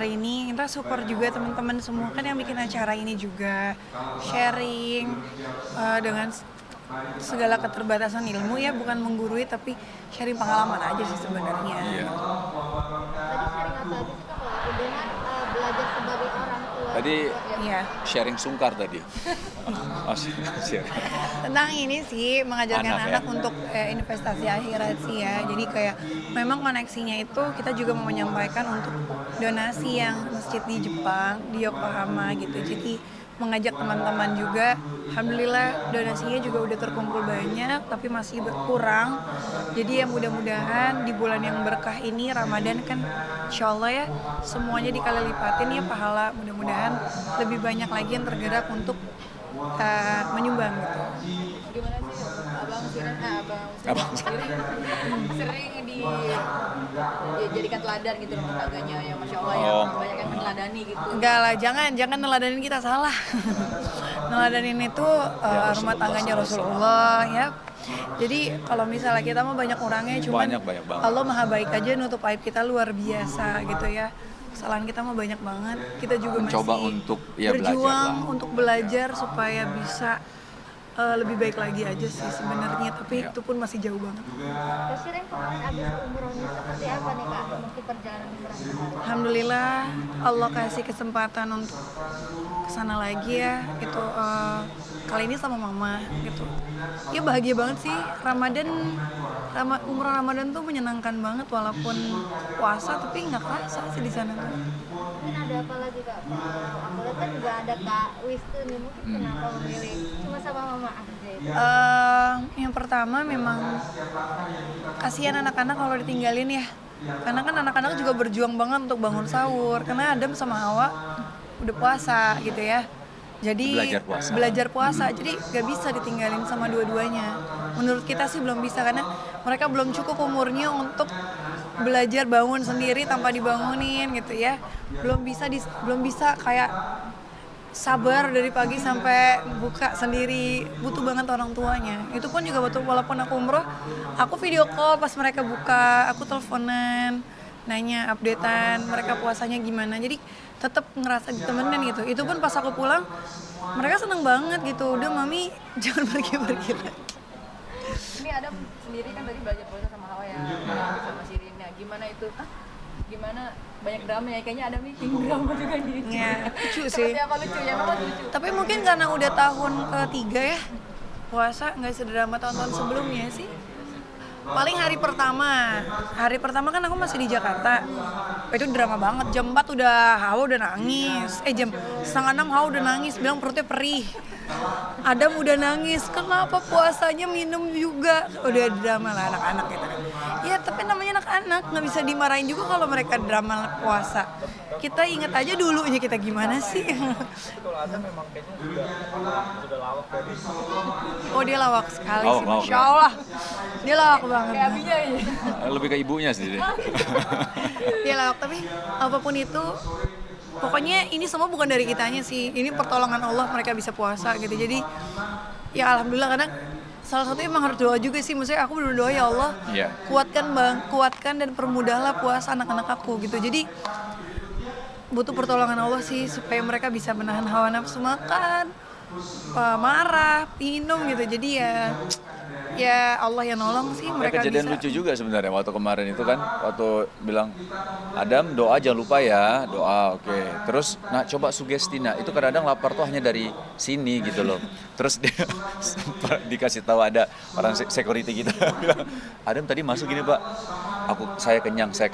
hari ini. Kita support juga teman-teman semua kan yang bikin acara ini juga sharing dengan segala keterbatasan ilmu ya, bukan menggurui tapi sharing pengalaman aja sih sebenarnya. Iya. Tadi sharing apa aja sih Kak kalau dengan belajar sebagai orang tua? Tadi Iya. sharing sungkar tadi. Share. Tentang ini sih mengajarkan Anak, anak ya? untuk investasi akhirat sih ya. Jadi kayak memang koneksinya itu kita juga mau menyampaikan untuk donasi yang masjid di Jepang, di Yokohama gitu. Jadi mengajak teman-teman juga. Alhamdulillah donasinya juga udah terkumpul banyak tapi masih berkurang. Jadi ya mudah-mudahan di bulan yang berkah ini Ramadan kan insya Allah ya semuanya dikali lipatin ya pahala. Mudah-mudahan lebih banyak lagi yang tergerak untuk menyumbang gitu. Gimana sih abang sering dijadikan teladan gitu rumah tangganya yang masya Allah ya banyak yang meneladani gitu. Enggak lah, jangan neladanin kita, salah. Neladanin itu rumah tangganya Rasulullah ya. Jadi kalau misalnya kita mah banyak orangnya, cuman Banyak banget. Allah maha baik aja nutup aib kita luar biasa gitu ya. Kesalahan kita mah banyak banget. Kita juga Mencoba masih untuk ya belajar berjuang lah. untuk belajar supaya bisa lebih baik lagi aja sih sebenarnya, tapi itu pun masih jauh banget. Kak Shirin kemarin abis umrohnya seperti apa nih Kak mungkin perjalanan umroh? Alhamdulillah Allah kasih kesempatan untuk kesana lagi ya. Itu kali ini sama mama gitu. Ya bahagia banget sih. Umrah Ramadan tuh menyenangkan banget walaupun puasa, tapi nggak kerasa sih di sana tuh. Mungkin ada apa lagi Kak? Aku lihat kan juga ada Kak Wisnu nih, mungkin kenapa memilih cuma sama mama aja itu? Yang pertama memang kasihan anak-anak kalau ditinggalin ya. Karena kan anak-anak juga berjuang banget untuk bangun sahur. Karena Adam sama Hawa udah puasa gitu ya. Jadi belajar puasa. Jadi gak bisa ditinggalin sama dua-duanya. Menurut kita sih belum bisa karena mereka belum cukup umurnya untuk belajar bangun sendiri tanpa dibangunin gitu ya. Belum bisa kayak sabar dari pagi sampai buka sendiri, butuh banget orang tuanya. Itu pun juga betul, walaupun aku umroh, aku video call pas mereka buka, aku teleponan, nanya updatean mereka puasanya gimana. Jadi tetap ngerasa ditemenin gitu. Itu pun pas aku pulang, mereka seneng banget gitu. Udah mami jangan pergi-pergi lagi. Ini Adam sendiri kan tadi belajar puasa sama Hawa ya, sama Shirin ya. Gimana itu? Gimana banyak drama ya? Kayaknya Adam nih king drama juga nih. Ya, lucu sih. Seperti apa lucu ya? Memang lucu. Tapi mungkin karena udah tahun ketiga ya puasa, nggak sedrama tahun-tahun sebelumnya sih. Paling hari pertama kan aku masih di Jakarta. Itu drama banget. Jam 4 Hawa udah nangis. Jam 5:30 Hawa udah nangis, bilang perutnya perih. Adam udah nangis, kenapa puasanya minum juga. Udah drama lah anak-anak gitu kan. Ya tapi namanya anak-anak, nggak bisa dimarahin juga kalau mereka drama puasa. Kita inget aja dulunya kita gimana sih. Kalau Adam memang kayaknya sudah lawak dari Oh dia lawak sekali sih, Lawak, Masya Allah. Dia lawak banget. Kayak abinya ya. Lebih ke ibunya sih. Dia lawak, tapi apapun itu pokoknya ini semua bukan dari kitanya sih. Ini pertolongan Allah mereka bisa puasa gitu. Jadi ya alhamdulillah, karena salah satu emang harus doa juga sih. Maksudnya aku berdoa ya Allah, Iya. kuatkan dan permudahlah puasa anak-anak aku gitu. Jadi butuh pertolongan Allah sih supaya mereka bisa menahan hawa nafsu makan, marah, minum gitu. Jadi ya Allah yang nolong sih mereka Kejadian bisa. lucu juga sebenarnya waktu kemarin itu kan, waktu bilang Adam doa jangan lupa ya, doa oke. Terus coba sugesti, itu kadang-kadang lapar tuh hanya dari sini gitu loh. Terus dia dikasih tahu ada orang security kita bilang, Adam tadi masuk gini Pak, saya kenyang gitu.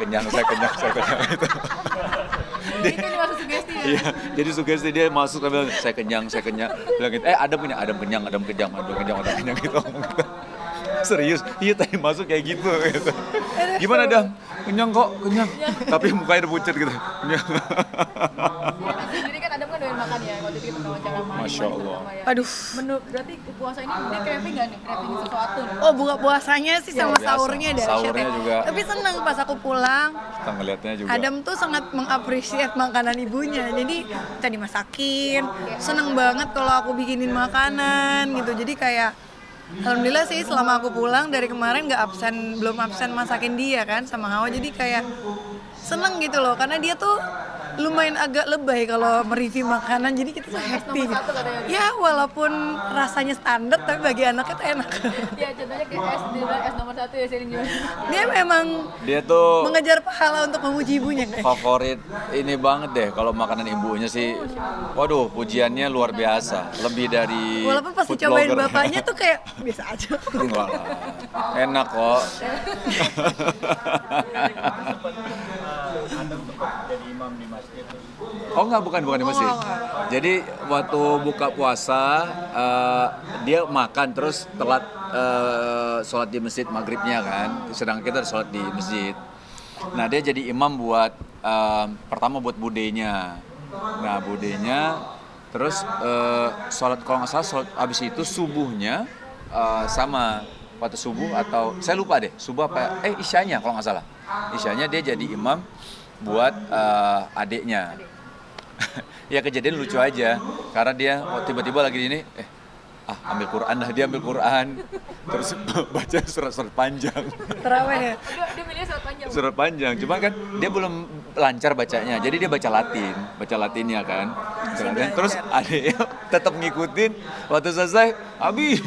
Itu masuk sugesti ya. Iya, jadi sugesti dia masuk sambil saya kenyang. Bilang gitu, Adam kenyang gitu. Serius, iya tadi masuk kayak gitu. Gimana Adam? Kenyang kok, kenyang. Tapi mukanya udah pucat gitu. Kenyang. Jadi kan Adam kan doyan makan ya, waktu itu kita wawancara sama Masya Allah. ya. Aduh. Berarti puasa ini dia craving nggak nih? Craving sesuatu nih? Oh buka puasanya sih sama biasa. sahurnya dahsyat Sahurnya ya. juga. Tapi seneng pas aku pulang, Kita ngeliatnya juga. Adam tuh sangat mengapresiasi makanan ibunya. Jadi kita dimasakin, seneng banget kalau aku bikinin makanan gitu. Jadi kayak alhamdulillah sih selama aku pulang dari kemarin belum absen masakin dia kan sama Hawa. Jadi kayak seneng gitu loh, karena dia tuh lumayan agak lebay kalau mereview makanan, jadi kita tuh happy. nomor satu katanya. Ya walaupun rasanya standar tapi bagi anaknya tuh enak. Ya contohnya kayak es, dia bilang es nomor 1 ya Shirin gimana? Dia memang Dia tuh mengejar pahala untuk memuji ibunya kayak. favorit ini banget deh kalau makanan ibunya sih. Waduh, pujiannya luar biasa. Lebih dari Walaupun pas food dicobain blogger. bapaknya tuh kayak biasa aja. Enggak lah. Enak kok. Anda sempat jadi imam di masjid. Oh enggak, bukan di masjid. Jadi waktu buka puasa dia makan terus telat sholat di masjid maghribnya kan. Sedangkan kita sholat di masjid. Nah dia jadi imam buat pertama buat budenya. Nah budenya terus sholat kalau nggak salah sholat abis itu subuhnya sama waktu subuh atau saya lupa deh subuh apa isyanya kalau nggak salah isyanya dia jadi imam buat adiknya. Ya kejadian lucu aja karena dia tiba-tiba lagi ini ambil Quran lah, dia ambil Quran terus baca surat-surat panjang. Terawih ya. Dia milih surat panjang. Surat panjang, cuma kan dia belum lancar bacanya, jadi dia baca Latinnya kan. Terus adiknya tetap ngikutin, waktu selesai, Abi,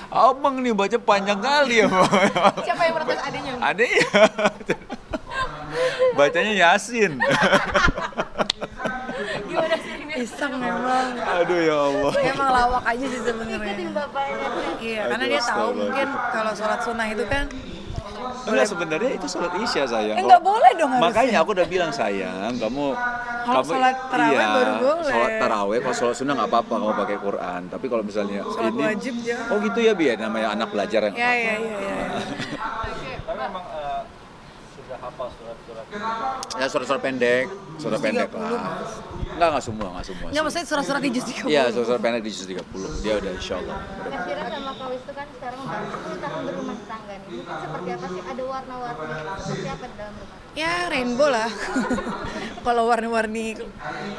abang nih baca panjang kali ya. Siapa yang protes adanya? Adiknya, bacanya Yasin. Gimana Shirin? Iseng memang. Aduh ya Allah. Emang lawak aja sih sebenarnya. Ikutin bapaknya. Iya, karena Aduh, dia tahu astagfirullah. mungkin kalau sholat sunnah itu kan Enggak, sebenarnya itu sholat isya sayang. nggak boleh dong harusnya. Makanya aku udah bilang sayang, kamu Kalau sholat tarawih iya, baru boleh. Sholat tarawih, kalau sholat sunnah nggak apa-apa kamu pakai Quran. Tapi kalau misalnya Sholat ini, wajib ya. oh gitu ya biar namanya anak belajar yang Ya. Tapi memang sudah hafal surat-surat. ya surat-surat pendek lah. Enggak semua. Nggak, maksudnya surat-surat di juz 30. Iya, surat-surat pendek di juz 30. Dia udah insyaallah. Kak Shira sama Kak Wis itu kan sekarang udah 10 tahun berumah tangga nih. Mungkin seperti apa sih? Ada warna-warni seperti apa di dalam rumah? Ya rainbow lah. Kalau warna-warni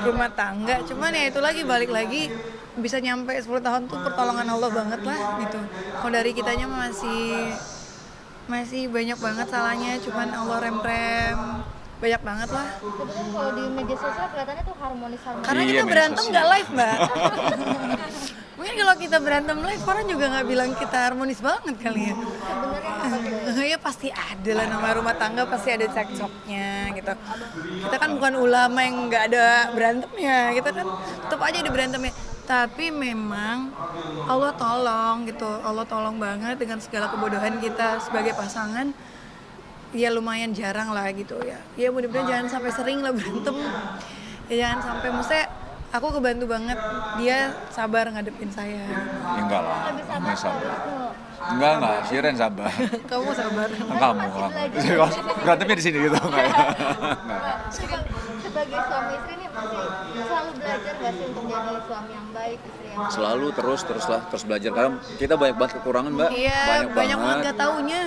rumah tangga, cuman ya itu lagi balik lagi bisa nyampe 10 tahun tuh pertolongan Allah banget lah gitu. Kalau dari kitanya masih banyak banget salahnya, cuman Allah rem banyak banget lah. Tapi kan kalau di media sosial kelihatannya tuh harmonis-harmonis. Karena Iya, kita media berantem sosial. nggak live, Mbak. Mungkin kalau kita berantem live, orang juga nggak bilang kita harmonis banget kali ya. Sebenarnya apa gitu? Ya pasti ada lah, nama rumah tangga pasti ada cekcoknya gitu. Kita kan bukan ulama yang nggak ada berantemnya, kita kan tetap aja ada berantemnya. Tapi memang Allah tolong gitu, Allah tolong banget dengan segala kebodohan kita sebagai pasangan. Ya lumayan jarang lah gitu ya. Ya mudah-mudahan jangan sampai sering lah berantem. Ya jangan sampai, maksudnya aku kebantu banget dia sabar ngadepin saya. Ya, enggak lah. Lebih sabar Enggak sabar. Kak Wisnu. Enggak, Shiren sabar. Kamu sabar. Kamu. Berantemnya di sini gitu enggak ya? Enggak. Sebagai suami istri nih masih selalu belajar nggak sih untuk jadi suami yang baik, istri yang baik? Selalu terus belajar karena kita banyak banget kekurangan, Mbak. Iya, banyak banget gak taunya.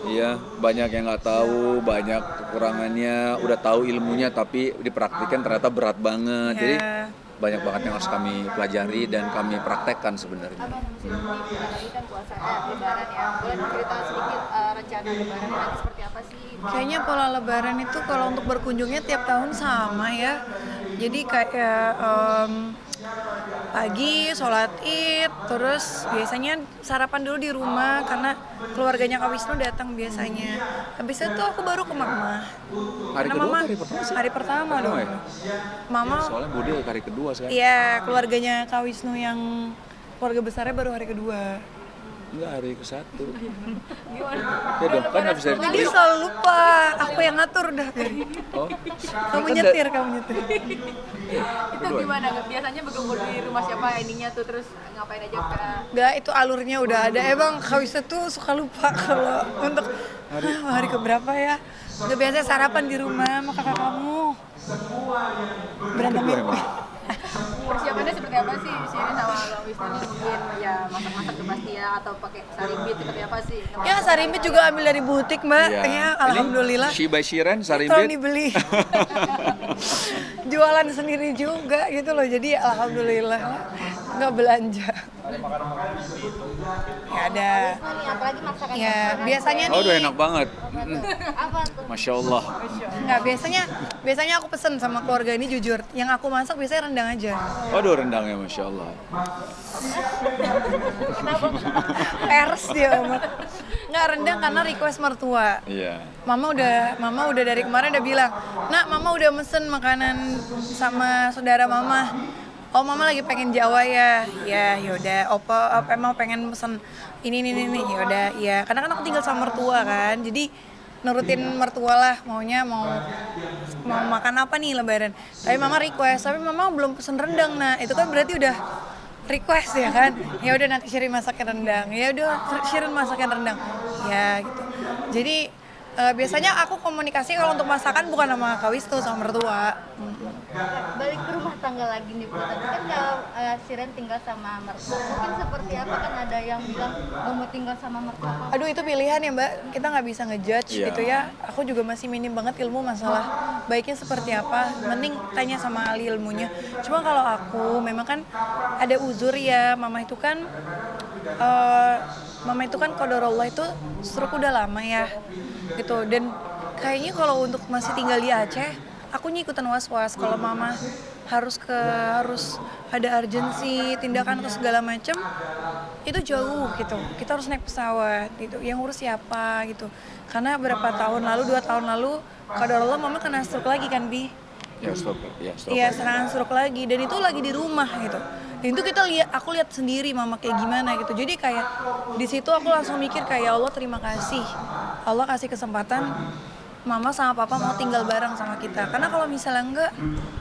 Iya, banyak yang nggak tahu, banyak kekurangannya, udah tahu ilmunya tapi dipraktikkan ternyata berat banget. Jadi Ya. banyak banget yang harus kami pelajari dan kami praktekkan sebenarnya. Abang musim ini bentar lagi kan puasa lebaran ya. Boleh cerita sedikit rencana lebaran nanti seperti apa sih? Kayaknya pola lebaran itu kalau untuk berkunjungnya tiap tahun sama ya. Jadi kayak pagi sholat id, terus biasanya sarapan dulu di rumah karena keluarganya Kak Wisnu datang biasanya. Habis itu aku baru ke mama. Hari Karena kedua, mama, hari pertama sih? hari pertama dong. ya? Mama, Soalnya Budi hari kedua sekarang. iya keluarganya Kak Wisnu yang keluarga besarnya baru hari kedua. Enggak, hari ke-1. Gimana? Ya dong, kan nggak bisa. Jadi selalu lupa, aku yang ngatur dah. Oh, Kamu kan nyetir, kamu nyetir. Itu gimana? Biasanya berkumpul di rumah siapa ininya tuh terus ngapain aja Kak? Enggak, itu alurnya udah ada. Emang Kak Wisnu tuh suka lupa kalau untuk hari keberapa ya. Udah biasa sarapan di rumah sama kakak kamu. Berantem ya? Persiapannya seperti apa sih Shirin sama Bang Wisnu nih mungkin ya masak-masak tuh pasti ya, atau pakai sarimbit seperti apa sih? Ya sarimbit juga ambil dari butik mbak. Iya. Ya Ini alhamdulillah. She by Shiren, Tolong Sarimbit. dibeli. Jualan sendiri juga gitu loh. Jadi alhamdulillah nggak belanja. Ya ada. Wisnu nih apalagi masakan Ya biasanya nih. Aduh enak banget. apa tuh? Masya Allah. Nggak biasanya aku pesen sama keluarga ini jujur. Yang aku masak biasanya rendang aja. Waduh rendangnya Masya Allah. Pers dia Oma. Nggak rendang karena request mertua. Iya. Mama udah dari kemarin udah bilang, "Nak, mama udah mesen makanan sama saudara mama. Oh, mama lagi pengen Jawa ya." Ya, yaudah. Opa emang pengen pesen ini. Yaudah, ya. Karena kan aku tinggal sama mertua kan. Jadi nurutin mertua lah, mau makan apa nih lebaran. Tapi mama request, tapi mama belum pesen rendang. Nah, itu kan berarti udah request ya kan. Ya udah nanti Shirin masakin rendang. Ya udah Shirin masakin rendang. Ya gitu. Jadi biasanya aku komunikasi kalau untuk masakan bukan sama Kak Wisnu, sama mertua. Balik ke rumah tangga lagi nih Bu. Tadi kan kalau Shiren tinggal sama mertua, mungkin seperti apa, kan ada yang bilang mau tinggal sama mertua apa? Aduh itu pilihan ya mbak, kita nggak bisa ngejudge Iya. gitu ya. Aku juga masih minim banget ilmu masalah baiknya seperti apa. Mending tanya sama ahli ilmunya. Cuma kalau aku memang kan ada uzur ya, mama itu kan qadarullah itu stroke udah lama ya gitu. Dan kayaknya kalau untuk masih tinggal di Aceh, aku ikutan was-was kalau mama harus ada urgensi tindakan atau segala macam, itu jauh gitu. Kita harus naik pesawat gitu. Yang urus siapa gitu. Karena berapa tahun lalu, 2 tahun lalu, qadarullah mama kena stroke lagi kan Bi. Ya stop. Iya, serangan stroke lagi, dan itu lagi di rumah gitu. Dan itu aku lihat sendiri mama kayak gimana gitu. Jadi kayak di situ aku langsung mikir kayak, ya Allah terima kasih. Allah kasih kesempatan mama sama papa mau tinggal bareng sama kita. Karena kalau misalnya enggak,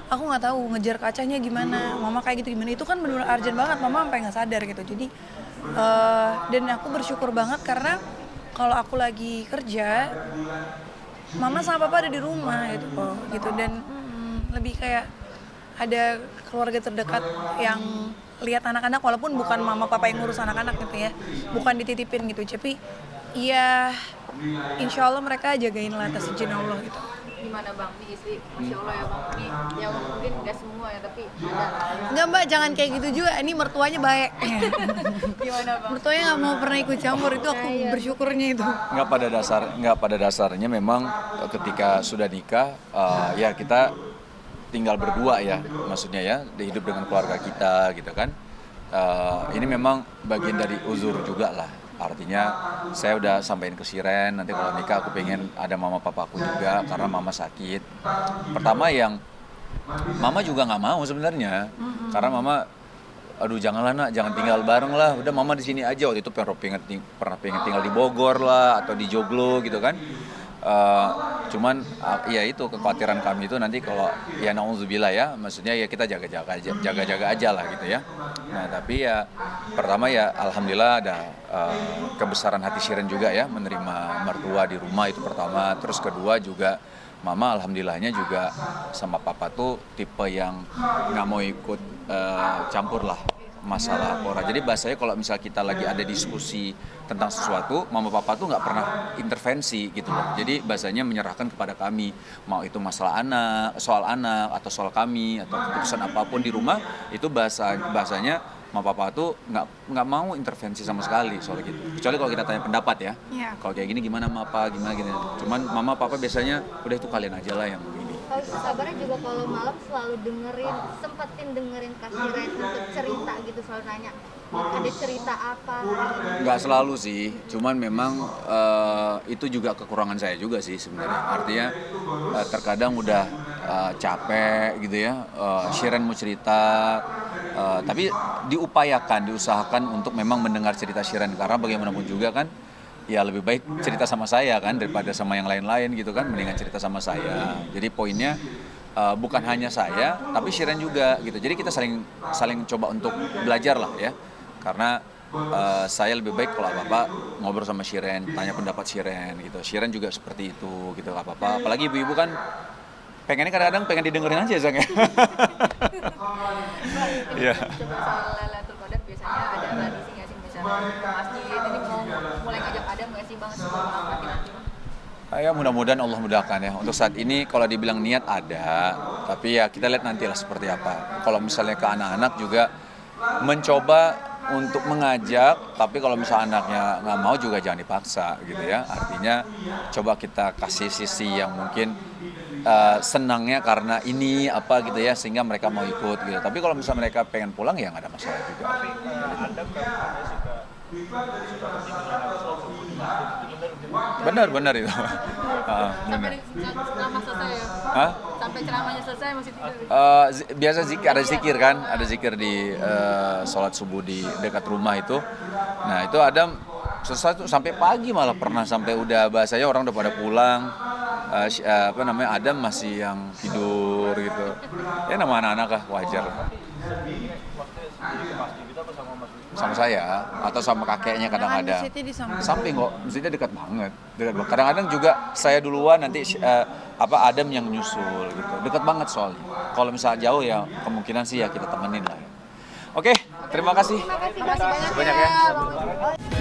aku nggak tahu ngejar kacanya gimana. Mama kayak gitu gimana. Itu kan benar-benar urgent banget, mama sampai nggak sadar gitu. Jadi dan aku bersyukur banget karena kalau aku lagi kerja, mama sama papa ada di rumah gitu. Dan lebih kayak ada keluarga terdekat yang lihat anak-anak, walaupun bukan mama papa yang ngurus anak-anak gitu ya, bukan dititipin gitu, tapi ya insya Allah mereka jagain lah atas izin Allah gitu. Gimana Bang, di istri, Masya Allah ya Bang, ini ya mungkin nggak semua ya, tapi ada. Enggak mbak, jangan kayak gitu juga, ini mertuanya baik. Gimana Bang? Mertuanya nggak mau pernah ikut campur, itu aku bersyukurnya itu. Nggak pada dasarnya memang ketika sudah nikah ya kita tinggal berdua ya, maksudnya ya hidup dengan keluarga kita gitu kan. Ini memang bagian dari uzur juga lah. Artinya saya udah sampaikan ke Shiren, nanti kalau nikah aku pengen ada mama papaku juga karena mama sakit. Pertama yang mama juga nggak mau sebenarnya, karena mama, aduh janganlah nak, jangan tinggal bareng lah, udah mama di sini aja. Waktu itu pernah pengen tinggal di Bogor lah atau di Joglo gitu kan. Cuman ya itu kekhawatiran kami itu nanti kalau ya nauzubillah ya, maksudnya ya kita jaga-jaga aja lah gitu ya. Nah tapi ya pertama ya alhamdulillah ada kebesaran hati Shiren juga ya menerima mertua di rumah, itu pertama. Terus kedua juga mama alhamdulillahnya juga sama papa tuh tipe yang nggak mau ikut campur lah masalah orang. Jadi bahasanya kalau misal kita lagi ada diskusi tentang sesuatu, mama papa tuh nggak pernah intervensi gitu loh. Jadi bahasanya menyerahkan kepada kami, mau itu masalah soal anak atau soal kami atau keputusan apapun di rumah, itu bahasanya mama papa tuh nggak mau intervensi sama sekali soal gitu. Kecuali kalau kita tanya pendapat ya. Iya. Kalau kayak gini gimana mama gimana gini. Cuman mama papa biasanya udah itu kalian aja lah yang ini. Kalau sabarnya juga kalau malam selalu sempetin dengerin Kak Shiren untuk cerita gitu, selalu nanya ada cerita apa gitu. Nggak selalu sih, cuman memang itu juga kekurangan saya juga sih sebenarnya. Artinya terkadang udah capek gitu ya, Shiren mau cerita, tapi diusahakan untuk memang mendengar cerita Shiren, karena bagaimanapun juga kan ya lebih baik cerita sama saya kan daripada sama yang lain-lain gitu kan, mendingan cerita sama saya. Jadi poinnya bukan hanya saya tapi Shiren juga gitu. Jadi kita saling coba untuk belajar lah ya. Karena saya lebih baik kalau apa-apa ngobrol sama Shiren, tanya pendapat Shiren gitu. Shiren juga seperti itu gitu, apa-apa. Apalagi ibu-ibu kan pengennya kadang-kadang pengen didengerin aja Zang ya. Iya. Coba soal Lailatul Qadar, masjid ini mau mulai ngajak Adam nggak sih bang sebelum nanti? Ya mudah-mudahan Allah mudahkan ya. Untuk saat ini kalau dibilang niat ada, tapi ya kita lihat nantilah seperti apa. Kalau misalnya ke anak-anak juga mencoba untuk mengajak, tapi kalau misalnya anaknya nggak mau juga jangan dipaksa gitu ya. Artinya coba kita kasih sisi yang mungkin senangnya karena ini apa gitu ya, sehingga mereka mau ikut gitu. Tapi kalau misalnya mereka pengen pulang ya nggak ada masalah juga. Adam kan suka ketinggalan habis sholat subuh di masjid, itu Benar itu. Sampai Benar. ceramah selesai ya? Hah? Sampai ceramahnya selesai masih tidur? Biasa zikir, ada zikir kan, ada zikir di sholat subuh di dekat rumah itu. Nah itu Adam selesai tuh sampai pagi, malah pernah sampai udah bahasanya orang udah pada pulang. Adam masih yang tidur gitu. Ya nama anak-anak lah, wajar lah. maksudnya sendiri ke masjid itu apa sama Mas Widi? Sama saya atau sama kakeknya kadang-kadang. Masjidnya di samping. Samping kok, masjidnya dekat banget. Kadang-kadang juga saya duluan, nanti Adam yang nyusul gitu. Dekat banget soalnya. Kalau misalnya jauh ya kemungkinan sih ya kita temenin lah. Oke, terima kasih. Terima kasih banyak Banyak ya. Bang Widi.